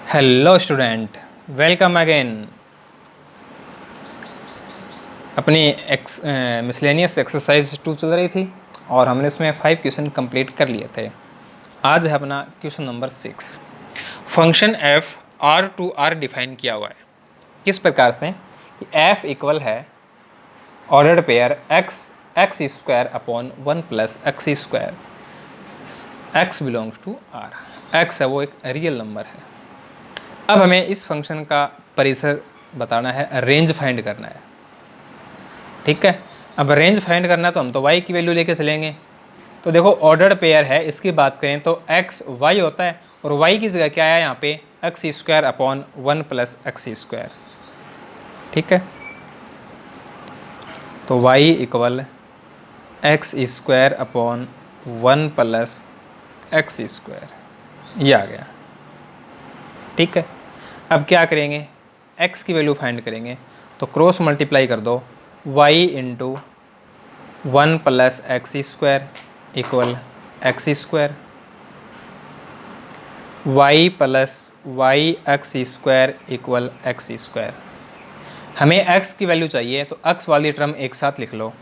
Hello student, welcome again. अपनी miscellaneous exercise 2 चल रही थी और हमने उसमें 5 क्वेश्चन कंप्लीट कर लिए थे। आज है अपना question number 6। Function f R to R define किया हुआ है किस प्रकार से कि एफ इक्वल है ordered pair x x square upon 1 plus x square, x belongs to R. X है वो एक रियल नंबर है। अब हमें इस फंक्शन का परिसर बताना है, रेंज फाइंड करना है। ठीक है, अब रेंज फाइंड करना है तो हम तो y की वैल्यू लेके चलेंगे। तो देखो ऑर्डर्ड पेयर है, इसकी बात करें तो x y होता है और y की जगह क्या है यहाँ पे x square upon 1 plus x square. ठीक है, तो y equal x square upon 1 plus x square, ये आ गया। ठीक है, अब क्या करेंगे, x की वैल्यू फाइंड करेंगे तो क्रॉस मल्टीप्लाई कर दो y into 1 plus x square equal x square, y plus y x square equal x square. हमें x की वैल्यू चाहिए तो x वाली टर्म एक साथ लिख लो,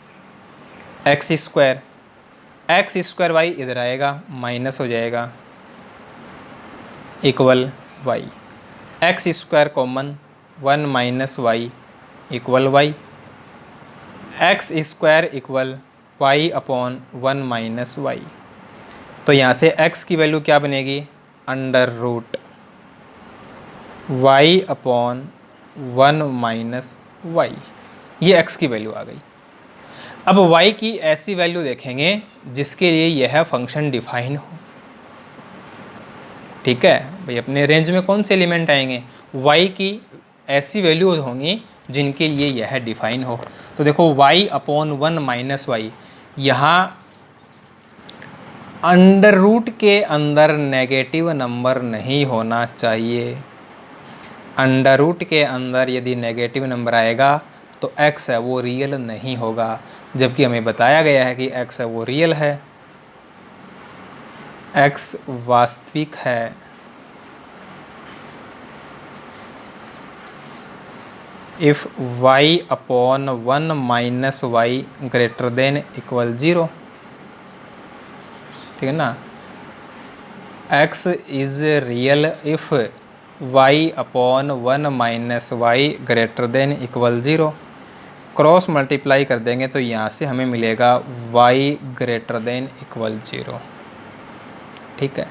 एक्स स्क्वायर वाई इधर आएगा माइनस हो जाएगा equal y, x square common 1 minus y equal y, x square equal y upon 1 minus y. तो यहाँ से x की वैल्यू क्या बनेगी, under root y upon 1 minus y, ये x की वैल्यू आ गई। अब y की ऐसी वैल्यू देखेंगे जिसके लिए यह फंक्शन डिफाइन हो। ठीक है भाई, अपने रेंज में कौन से एलिमेंट आएंगे, y की ऐसी वैल्यूज होंगी जिनके लिए यह डिफाइन हो। तो देखो y अपॉन 1 माइनस वाई, यहाँ अंडर रूट के अंदर नेगेटिव नंबर नहीं होना चाहिए। अंडर रूट के अंदर यदि नेगेटिव नंबर आएगा तो x है वो रियल नहीं होगा, जबकि हमें बताया गया है कि x है वो रियल है, x वास्तविक है। If y upon 1 minus y greater than equal 0, ठीक है ना, x is real if y upon 1 minus y greater than equal 0। Cross multiply कर देंगे तो यहाँ से हमें मिलेगा y ग्रेटर देन इक्वल 0। ठीक है,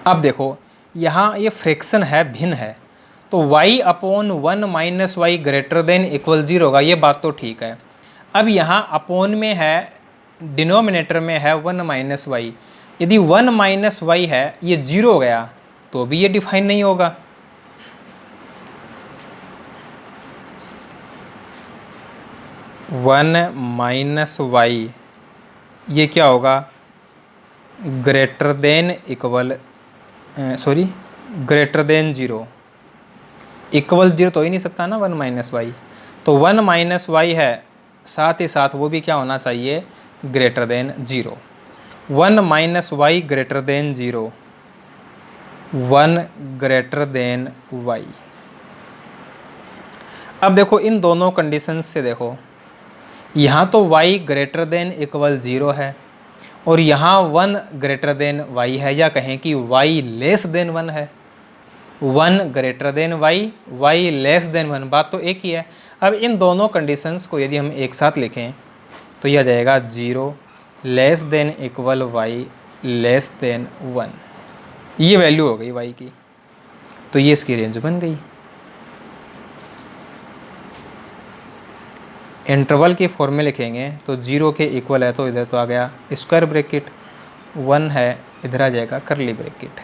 अब देखो यहाँ ये फ्रैक्शन है, भिन्न है, तो y upon 1 minus y greater than equal 0 होगा, ये बात तो ठीक है। अब यहाँ अपॉन में है, डिनोमिनेटर में है 1 माइनस वाई, यदि 1 माइनस वाई है ये 0 हो गया तो भी ये डिफाइन नहीं होगा। वन माइनस वाई ये क्या होगा, greater than equal greater than 0, equal 0 तो ही नहीं सकता ना 1 माइनस वाई। तो 1 माइनस वाई है, साथ ही साथ वो भी क्या होना चाहिए, greater than 0। 1 minus y greater than 0, 1 greater than y. अब देखो इन दोनों कंडीशंस से देखो, यहाँ तो y ग्रेटर देन इक्वल 0 है और यहाँ 1 ग्रेटर देन y है, या कहें कि y लेस देन 1 है। 1 greater then y less than 1, बात तो एक ही है। अब इन दोनों कंडीशंस को यदि हम एक साथ लिखें तो यह जाएगा 0 less than equal y less than 1, ये वैल्यू हो गई y की, तो ये इसकी रेंज बन गई। इंटरवल की फॉर्म में लिखेंगे तो 0 के इक्वल है तो इधर तो आ गया स्क्वायर ब्रैकेट, 1 है इधर आ जाएगा करली ब्रैकेट,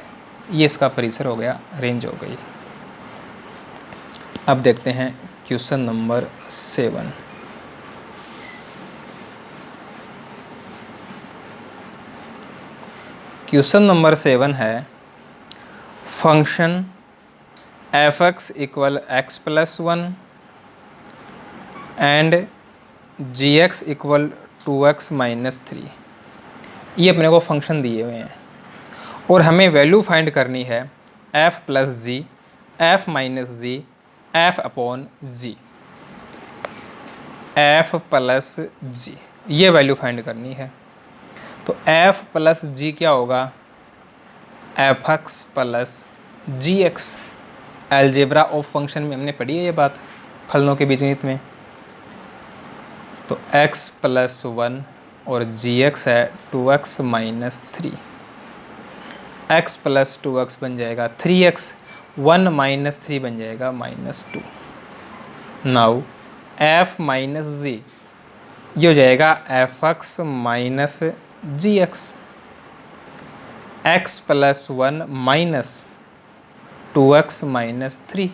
ये इसका परिसर हो गया, रेंज हो गई। अब देखते हैं क्वेश्चन नंबर 7। क्वेश्चन नंबर 7 है function f x equal x plus 1 and g x equal 2x minus 3, ये अपने को फंक्शन दिए हुए हैं और हमें वैल्यू फाइंड करनी है f प्लस जी एफ माइनस जी f upon g, F plus जी, ये वैल्यू फाइंड करनी है। तो एफ प्लस जी क्या होगा, f x plus g x. Algebra of function में हमने पढ़ी है ये बात, फलनों के बीजगणित में। तो x प्लस वन और जी एक्स है 2x minus three, x plus 2x बन जाएगा 3x, 1 माइनस थ्री बन जाएगा -2। नाउ f माइनस जी, ये हो जाएगा f x minus g x, x plus one minus 2x minus three,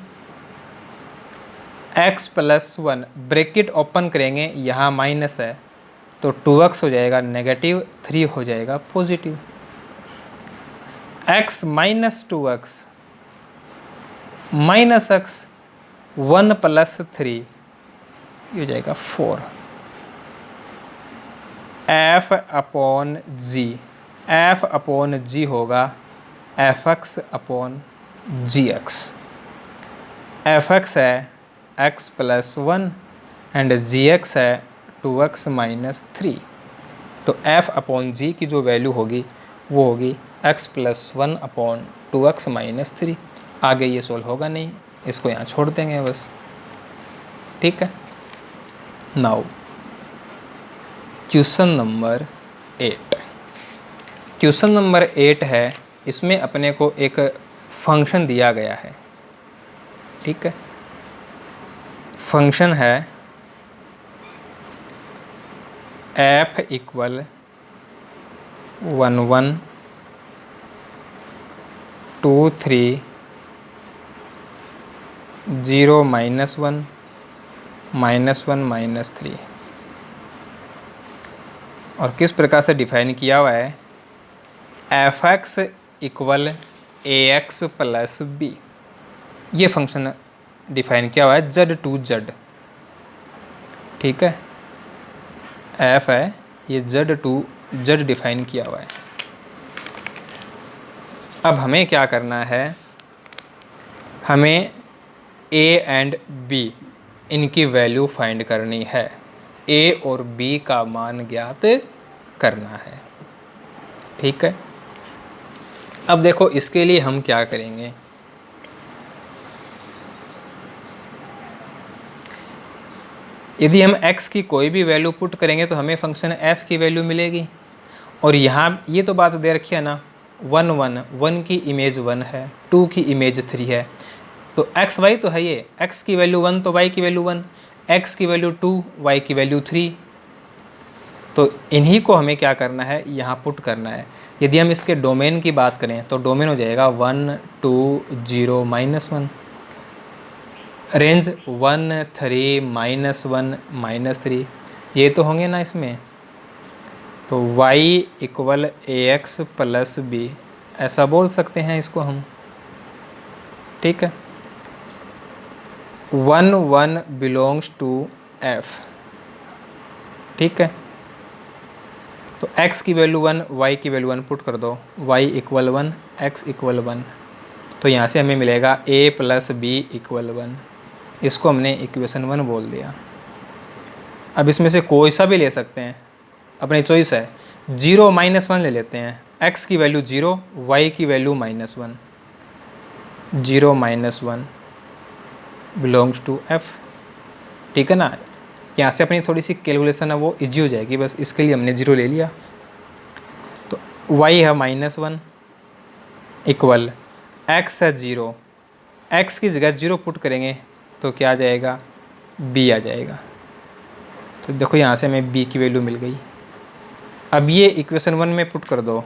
x plus one bracket open करेंगे, यहाँ माइनस है तो 2x हो जाएगा नेगेटिव, 3 हो जाएगा positive. x minus 2x minus x, 1 plus three, ये हो जाएगा 4। f upon g, f upon g होगा f x upon g x. F x है x plus one and g x है 2x माइनस थ्री। तो f upon g की जो value होगी वो होगी x plus one upon 2x minus three. आगे ये सोल्व होगा नहीं, इसको यहाँ छोड़ देंगे बस, ठीक है। Now question number 8। Question number 8 है, इसमें अपने को एक फंक्शन दिया गया है, ठीक है। फंक्शन है f equal 1 1 2 3 0 minus one minus three. और किस प्रकार से डिफाइन किया हुआ है, एफ एक्स इक्वल ए एक्स प्लस बी। ये फंक्शन डिफाइन किया हुआ है जेड टू जेड, ठीक है। एफ है, ये जेड टू जेड डिफाइन किया हुआ है। अब हमें क्या करना है, हमें ए एंड बी इनकी वैल्यू फाइंड करनी है, ए और बी का मान ज्ञात करना है, ठीक है। अब देखो इसके लिए हम क्या करेंगे, यदि हम x की कोई भी वैल्यू पुट करेंगे तो हमें फंक्शन f की वैल्यू मिलेगी। और यहाँ ये तो बात दे रखी है ना, 1 1 1 की इमेज 1 है, 2 की इमेज 3 है, तो x y तो है ये, x की वैल्यू 1 तो y की वैल्यू 1, x की वैल्यू 2 y की वैल्यू 3। तो इन्हीं को हमें क्या करना है, यहाँ पुट करना है। यदि हम इसके डोमेन की बात करें तो डोमेन हो जाएगा 1 2 0 -1, रेंज 1 3 -1 -3, ये तो होंगे ना इसमें। तो y इक्वल ए एक्स प्लस बी, ऐसा बोल सकते हैं इसको हम, ठीक है। 1 1 बिलोंग्स टू f, ठीक है। तो x की वैल्यू 1, y की वैल्यू 1 पुट कर दो, y इक्वल 1 x इक्वल 1। तो यहाँ से हमें मिलेगा a प्लस बी इक्वल 1, इसको हमने इक्वेशन 1 बोल दिया। अब इसमें से कोई सा भी ले सकते हैं, अपनी चॉइस है। 0 -1 ले लेते हैं, x की वैल्यू 0, y की वैल्यू -1, 0 -1 बिलोंग्स टू f, ठीक है ना। यहाँ से अपनी थोड़ी सी कैलकुलेशन है वो इजी हो जाएगी, बस इसके लिए हमने 0 ले लिया। तो y है -1 इक्वल x है 0, x की जगह 0 पुट करेंगे तो क्या आ जाएगा, b आ जाएगा। तो देखो यहाँ से हमें b की वैल्यू मिल गई। अब ये इक्वेशन 1 में पुट कर दो,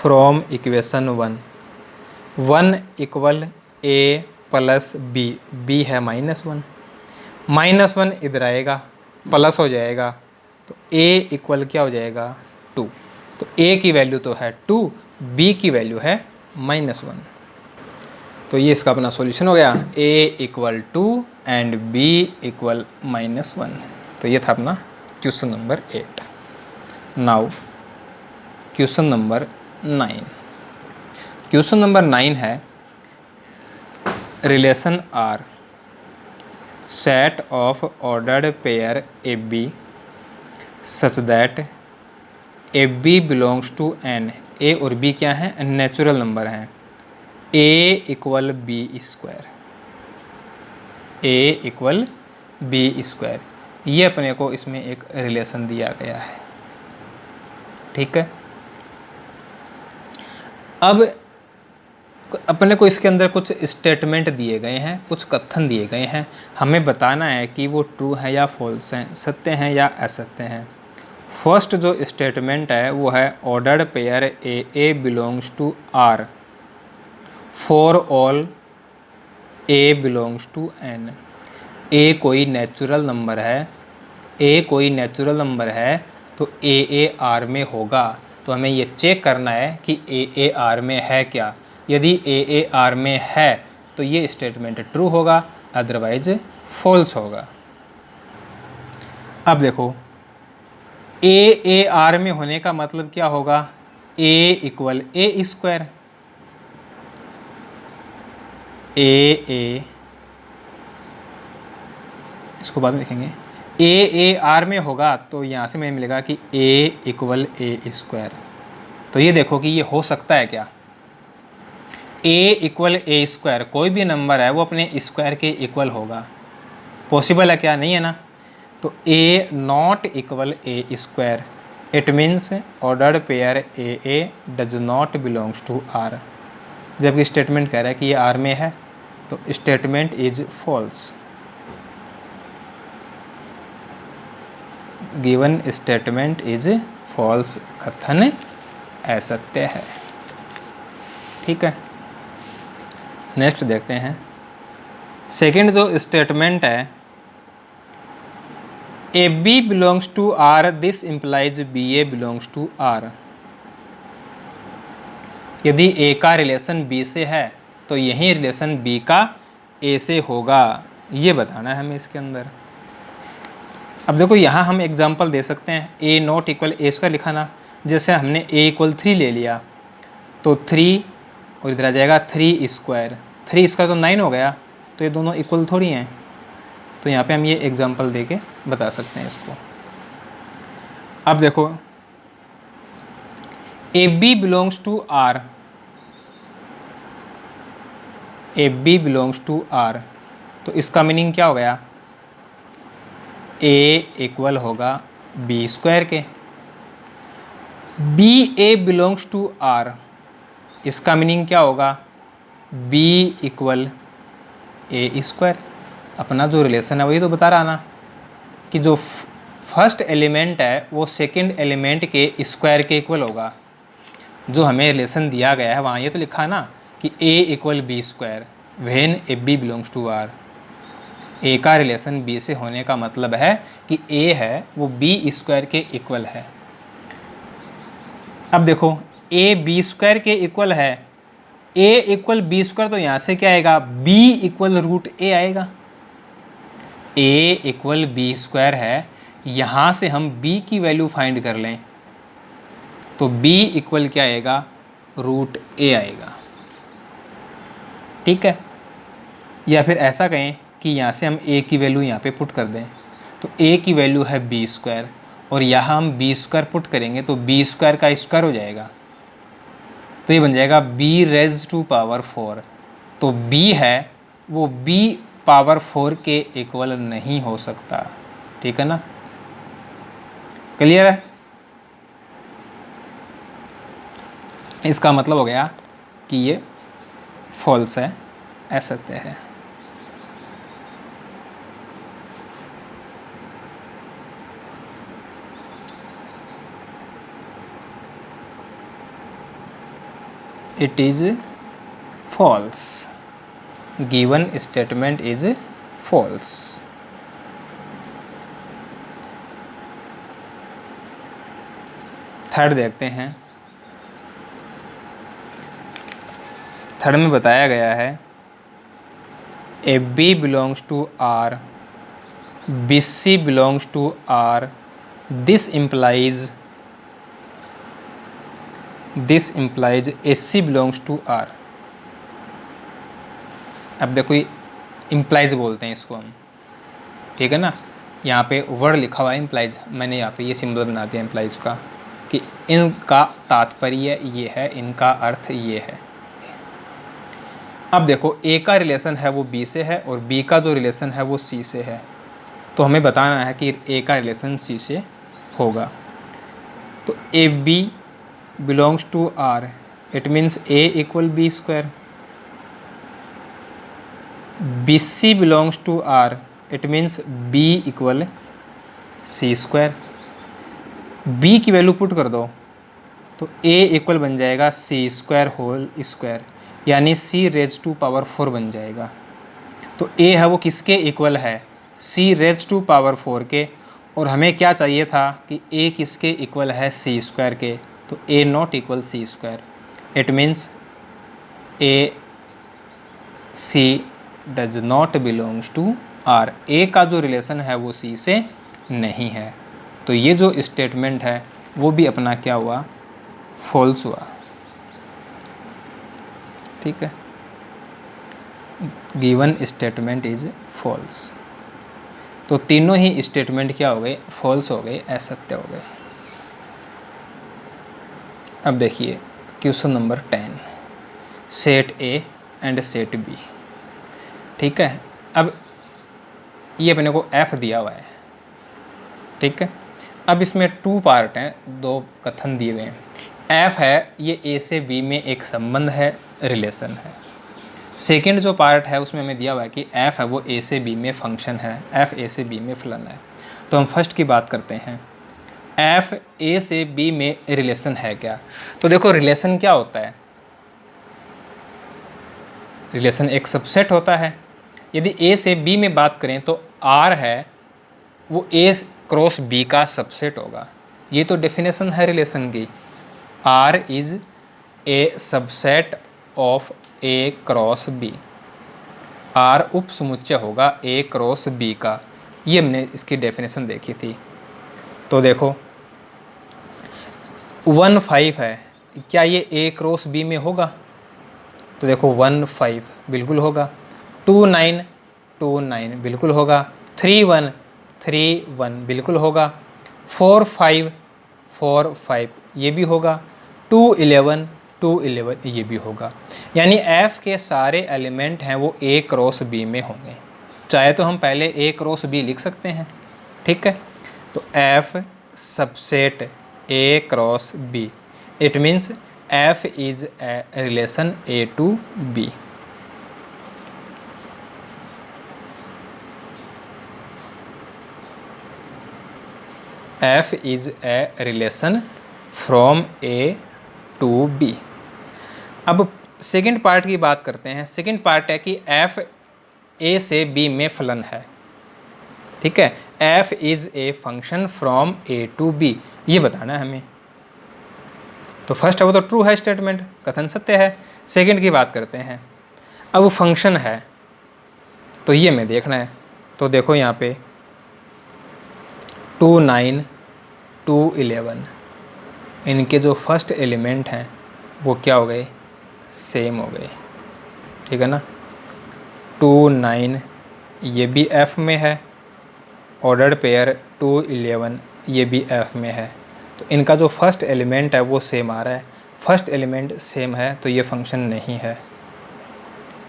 from equation 1 equal a plus b, b है -1, -1 इधर आएगा प्लस हो जाएगा, तो a इक्वल क्या हो जाएगा 2। तो a की वैल्यू तो है 2, b की वैल्यू है -1। तो ये इसका अपना सॉल्यूशन हो गया, a equal 2 and b equal -1। तो ये था अपना question number 8। Now question number 9। Question number 9 है, relation R set of ordered pair AB such that AB belongs to n। A और B क्या है? नेचुरल नंबर हैं। A equal B square, A equal B square, ये अपने को इसमें एक रिलेशन दिया गया है। ठीक है, अब अपने को इसके अंदर कुछ स्टेटमेंट दिए गए हैं, कुछ कथन दिए गए हैं, हमें बताना है कि वो ट्रू है या फॉल्स हैं, सत्य हैं या असत्य हैं। फर्स्ट जो स्टेटमेंट है वो है ordered pair a belongs to R for all a belongs to N. A कोई नेचुरल नंबर है, ए कोई नेचुरल नंबर है तो ए आर में होगा। तो हमें ये चेक करना है कि ए आर में है क्या। यदि ए आर में है तो ये स्टेटमेंट ट्रू होगा, अदरवाइज फॉल्स होगा। अब देखो ए आर में होने का मतलब क्या होगा? ए इक्वल ए स्क्वायर, ए इसको बाद में देखेंगे। ए आर में होगा तो यहाँ से हमें मिलेगा कि ए इक्वल ए स्क्वायर। तो ये देखो कि ये हो सकता है क्या? ए इक्वल ए स्क्वायर, कोई भी नंबर है वो अपने स्क्वायर के इक्वल होगा। पॉसिबल है क्या? नहीं है ना। तो a not equal A square, it means ordered pair a does not belongs to R. जबकि स्टेटमेंट कह रहा है कि ये आर में है, तो statement is false. Given statement is false, कथन असत्य है। ठीक है, नेक्स्ट देखते हैं। सेकंड जो स्टेटमेंट है, A B belongs to R this implies B A belongs to R. यदि ए का रिलेशन बी से है तो यही रिलेशन बी का ए से होगा, ये बताना है हमें इसके अंदर। अब देखो यहाँ हम एग्जांपल दे सकते हैं। ए नॉट इक्वल ए स्क्वायर लिखा ना, जैसे हमने ए इक्वल 3 ले लिया तो 3 और इधर आ जाएगा 3 स्क्वायर, 3 स्क्वायर तो 9 हो गया, तो ये दोनों इक्वल थोड़ी हैं। तो यहाँ पे हम ये एग्जांपल दे के बता सकते हैं इसको। अब देखो A B belongs to R, A B belongs to R, तो इसका मीनिंग क्या हो गया? ए इक्वल होगा बी स्क्वायर के। B A belongs to R, इसका मीनिंग क्या होगा? बी इक्वल ए स्क्वायर। अपना जो रिलेशन है वही तो बता रहा ना कि जो फर्स्ट एलिमेंट है वो सेकंड एलिमेंट के स्क्वायर के इक्वल होगा। जो हमें रिलेशन दिया गया है वहाँ ये तो लिखा ना कि a equal B square when a B belongs to R. A का रिलेशन बी से होने का मतलब है कि ए है वो बी स्क्वायर के इक्वल है। अब देखो ए बी स्क्वायर के इक्वल है, ए इक्वल बी स्क्वायर, तो यहाँ से क्या आएगा? बी इक्वल रूट ए आएगा। ए इक्वल बी स्क्वायर है, यहाँ से हम बी की वैल्यू फाइंड कर लें तो बी इक्वल क्या आएगा? रूट ए आएगा। ठीक है, या फिर ऐसा कहें कि यहाँ से हम ए की वैल्यू यहाँ पे पुट कर दें, तो ए की वैल्यू है बी स्क्वायर और यहाँ हम बी स्क्वायर पुट करेंगे तो बी स्क्वायर का स्क्वायर हो जाएगा, तो ये बन जाएगा बी रेज टू पावर 4। तो बी है वो बी पावर 4 के इक्वल नहीं हो सकता। ठीक है ना, क्लियर है? इसका मतलब हो गया कि ये फॉल्स है, असत्य है। It is false. Given statement is false. Third देखते हैं। थर्ड में बताया गया है A B belongs to R, B C belongs to R, this implies AC belongs to R। अब देखो ये इम्प्लाइज बोलते हैं इसको हम, ठीक है ना। यहाँ पे वर्ड लिखा हुआ है इम्प्लाइज, मैंने यहाँ पे ये सिंबल बना दिया इम्प्लाइज का कि इनका तात्पर्य ये है, इनका अर्थ ये है। अब देखो ए का रिलेशन है वो बी से है और बी का जो रिलेशन है वो सी से है, तो हमें बताना है कि ए का रिलेशन सी से होगा। तो A B belongs to R, it means A equal B square. B C belongs to R, it means B equal C square. B की वैल्यू पुट कर दो तो ए इक्वल बन जाएगा सी स्क्वायर होल स्क्वायर, यानी सी रेज टू पावर 4 बन जाएगा। तो ए है वो किसके इक्वल है, सी रेज टू पावर 4 के, और हमें क्या चाहिए था कि ए किसके इक्वल है, सी स्क्वायर के। तो a not equal C square, it means a c does not belongs to R. A का जो रिलेशन है वो सी से नहीं है। तो ये जो स्टेटमेंट है वो भी अपना क्या हुआ, फॉल्स हुआ। ठीक है, गिवन स्टेटमेंट इज फॉल्स। तो तीनों ही स्टेटमेंट क्या हो गए, फॉल्स हो गए, असत्य हो गए। अब देखिए question number 10, set A and set B. ठीक है, अब ये अपने को एफ दिया हुआ है। ठीक है, अब इसमें 2 पार्ट हैं, 2 कथन दिए हुए हैं। एफ है ये ए से बी में एक संबंध है, रिलेशन है। सेकंड जो पार्ट है उसमें हमें दिया हुआ है कि एफ है वो ए से बी में फंक्शन है, एफ ए से बी में फलन है। तो हम फर्स्ट की बात करते हैं, एफ ए से बी में रिलेशन है क्या। तो देखो रिलेशन क्या होता है, रिलेशन एक सबसेट होता है। यदि ए से बी में बात करें तो आर है वो ए क्रॉस बी का सबसेट होगा। ये तो डेफिनेशन है रिलेशन की, R is a subset of A cross B. R उप समुच्चय होगा ए क्रॉस बी का, ये हमने इसकी डेफिनेशन देखी थी। तो देखो 1 5 है, क्या ये ए क्रॉस बी में होगा, तो देखो 1 5 बिल्कुल होगा। 2 9 2 9 बिल्कुल होगा। 3 1 3 1 बिल्कुल होगा। 4 5 4 5 ये भी होगा। 2 11 2 11 ये भी होगा। यानी f के सारे एलिमेंट हैं वो a क्रॉस b में होंगे। चाहे तो हम पहले a क्रॉस b लिख सकते हैं। ठीक है, तो f subset a cross b, it means f is a relation a to b। f is a relation from a to b। अब सेकंड पार्ट की बात करते हैं। सेकंड पार्ट है कि f a से b में फलन है। ठीक है, f is a function from a to b, ये बताना है हमें। तो फर्स्ट है वो तो ट्रू है स्टेटमेंट, कथन सत्य है। सेकंड की बात करते हैं, अब वो फंक्शन है तो ये हमें देखना है। तो देखो यहाँ पे 2 9 2 11 इनके जो फर्स्ट एलिमेंट हैं वो क्या हो गए, सेम हो गए। ठीक है ना, 2 9 ये भी f में है, ऑर्डर्ड पेयर 2 11 ये भी f में है। तो इनका जो फर्स्ट एलिमेंट है वो सेम आ रहा है। फर्स्ट एलिमेंट सेम है तो ये फंक्शन नहीं है,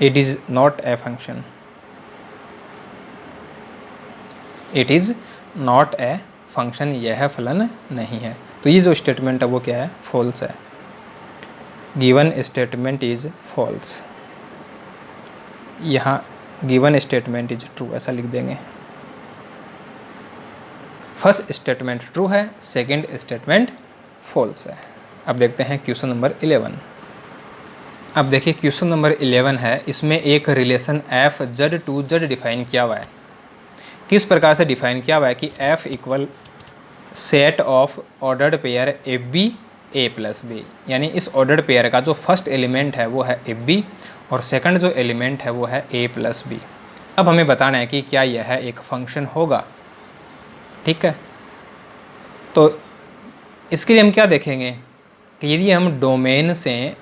it is not a function, it is not a function, यह फलन नहीं है। तो ये जो स्टेटमेंट है वो क्या है, फॉल्स है। गिवन स्टेटमेंट इज फॉल्स, यहाँ गिवन स्टेटमेंट इज ट्रू ऐसा लिख देंगे। फर्स्ट स्टेटमेंट ट्रू है, सेकंड स्टेटमेंट फॉल्स है। अब देखते हैं क्वेश्चन नंबर 11। अब देखिए क्वेश्चन नंबर 11 है, इसमें एक relation f Z to Z define किया हुआ है। किस प्रकार से डिफाइन किया हुआ है कि f equal set of ordered pair A B A plus B, यानी इस ऑर्डर्ड पेयर का जो फर्स्ट एलिमेंट है वो है ए बी और सेकंड जो एलिमेंट है वो है ए प्लस बी। अब हमें बताना है कि क्या यह एक फंक्शन होगा। ठीक है, तो इसके लिए हम क्या देखेंगे कि यदि हम डोमेन से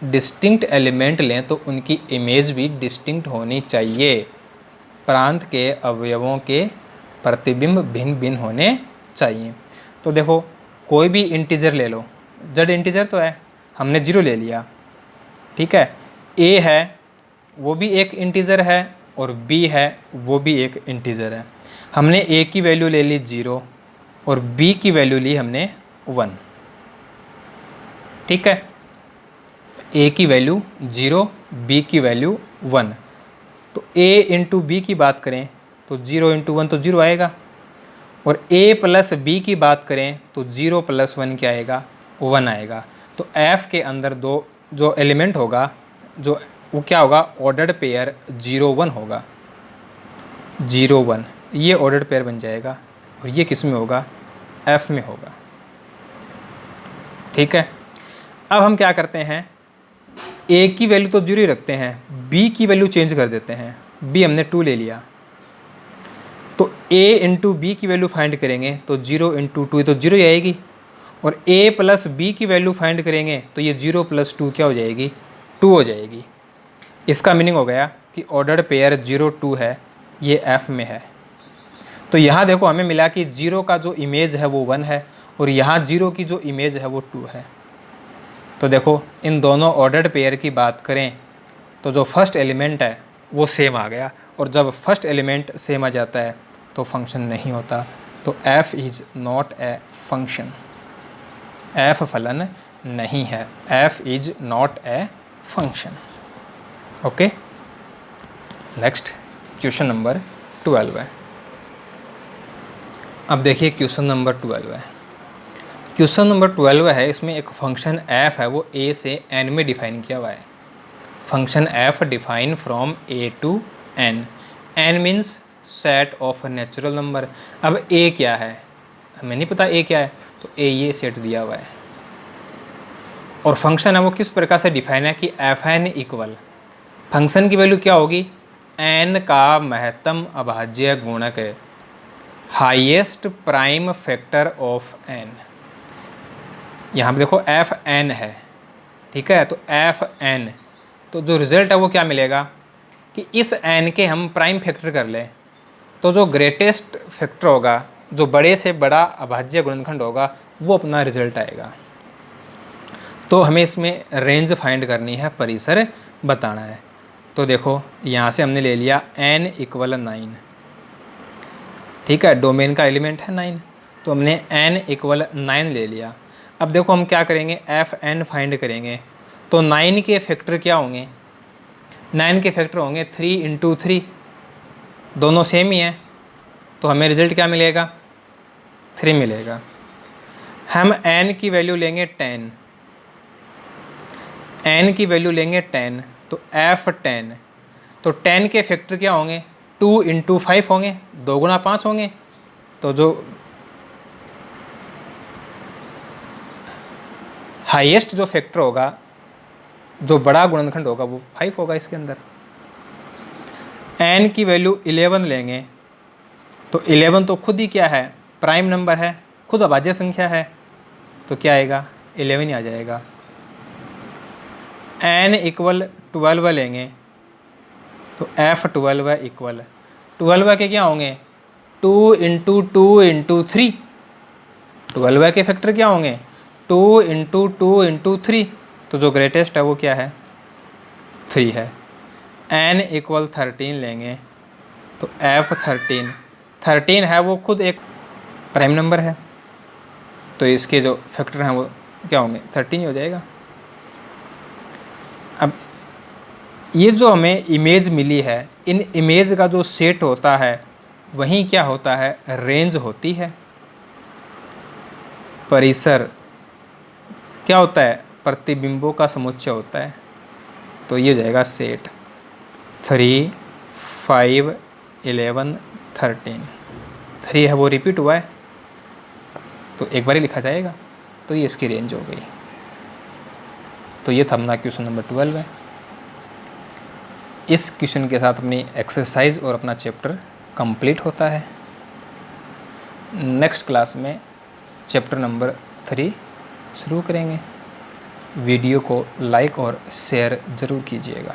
डिस्टिंक्ट एलिमेंट लें तो उनकी इमेज भी डिस्टिंक्ट होनी चाहिए। प्रांत के अवयवों के प्रतिबिंब भिन्न भिन्न होने चाहिए। तो देखो कोई भी इंटीजर ले लो, जड़ इंटीजर तो है, हमने 0 ले लिया, ठीक है। ए है वो भी एक इंटीजर है और बी है वो भी एक इंटीजर है। हमने ए की वैल्यू ले ली 0 और बी की वैल्यू ली हमने 1, ठीक है। ए की वैल्यू 0, बी की वैल्यू 1। तो a इंटू बी की बात करें तो 0 इंटू 1 तो 0 आएगा, और a प्लस बी की बात करें तो 0 प्लस 1 क्या आएगा, 1 आएगा। तो f के अंदर दो जो एलिमेंट होगा जो वो क्या होगा, ऑर्डर्ड पेयर 0 1 होगा, 0 1 ये ऑर्डर्ड पेयर बन जाएगा, और ये किस में होगा, f में होगा, ठीक है। अब हम क्या करते हैं, a की वैल्यू तो 0 ही रखते हैं, b की वैल्यू चेंज कर देते हैं। b हमने 2 ले लिया, तो a इंटू बी की वैल्यू फाइंड करेंगे तो 0 इंटू 2 तो 0 ही आएगी, और a प्लस बी की वैल्यू फाइंड करेंगे तो ये 0 प्लस 2 क्या हो जाएगी, 2 हो जाएगी। इसका मीनिंग हो गया कि ऑर्डर्ड पेयर 0 2 है, ये f में है। तो यहाँ देखो हमें मिला कि 0 का जो इमेज है वो 1 है, और यहाँ 0 की जो इमेज है वो 2 है। तो देखो इन दोनों ऑर्डर्ड पेयर की बात करें तो जो फर्स्ट एलिमेंट है वो सेम आ गया, और जब फर्स्ट एलिमेंट सेम आ जाता है तो फंक्शन नहीं होता। तो f is not a function, f फलन नहीं है, f is not a function. Okay, next question number 12 है। अब देखिए क्वेश्चन नंबर 12 है। क्वेश्चन नंबर 12 है, इसमें एक फंक्शन f है वो a से n में डिफाइन किया हुआ है। Function f define from a to n, n means set of natural number. अब a क्या है, हमें नहीं पता a क्या है, तो a ये सेट दिया हुआ है, और फंक्शन है वो किस प्रकार से डिफाइन है कि fn इक्वल, फंक्शन की वैल्यू क्या होगी, n का महत्तम अभाज्य गुणक है, highest prime factor of n। यहाँ पे देखो fn है, ठीक है, तो fn, तो जो रिज़ल्ट है वो क्या मिलेगा कि इस n के हम प्राइम फैक्टर कर लें तो जो ग्रेटेस्ट फैक्टर होगा, जो बड़े से बड़ा अभाज्य गुणनखंड होगा, वो अपना रिज़ल्ट आएगा। तो हमें इसमें रेंज फाइंड करनी है, परिसर बताना है। तो देखो यहाँ से हमने ले लिया n इक्वल 9, ठीक है, डोमेन का एलिमेंट है 9, तो हमने n इक्वल 9 ले लिया। अब देखो हम क्या करेंगे, fn फाइंड करेंगे, तो 9 के फैक्टर क्या होंगे, 9 के फैक्टर होंगे 3 इंटू 3, दोनों सेम ही हैं, तो हमें रिजल्ट क्या मिलेगा, 3 मिलेगा। हम n की वैल्यू लेंगे 10, n की वैल्यू लेंगे 10, तो f10, तो 10 के फैक्टर क्या होंगे, 2 इंटू 5 होंगे, 2 गुणा 5 होंगे, तो जो हाईएस्ट जो फैक्टर होगा, जो बड़ा गुणनखंड होगा, वो 5 होगा इसके अंदर। n की वैल्यू 11 लेंगे, तो 11 तो खुद ही क्या है, प्राइम नंबर है, खुद अभाज्य संख्या है, तो क्या आएगा, 11 ही आ जाएगा। n इक्वल 12 लेंगे, तो f12 इक्वल 12 के क्या होंगे, 2 इंटू 2 इंटू 3, 12 के फैक्टर क्या होंगे, 2 इंटू 2 इंटू 3, तो जो ग्रेटेस्ट है वो क्या है, 3 है। n इक्वल 13 लेंगे, तो f13 है वो खुद एक प्राइम नंबर है, तो इसके जो फैक्टर हैं वो क्या होंगे, 13 ही हो जाएगा। अब ये जो हमें इमेज मिली है, इन इमेज का जो सेट होता है वहीं क्या होता है, रेंज होती है। परिसर क्या होता है, प्रतिबिंबों का समुच्चय होता है, तो ये जाएगा सेट 3 5 11 13, 3 है वो रिपीट हुआ है, तो एक बार ही लिखा जाएगा, तो ये इसकी रेंज हो गई। तो ये था अपना क्वेश्चन नंबर 12 है। इस क्वेश्चन के साथ अपनी एक्सरसाइज और अपना चैप्टर कंप्लीट होता है। नेक्स्ट क्लास में चैप्टर नंबर 3 शुरू करेंगे। वीडियो को लाइक और शेयर ज़रूर कीजिएगा।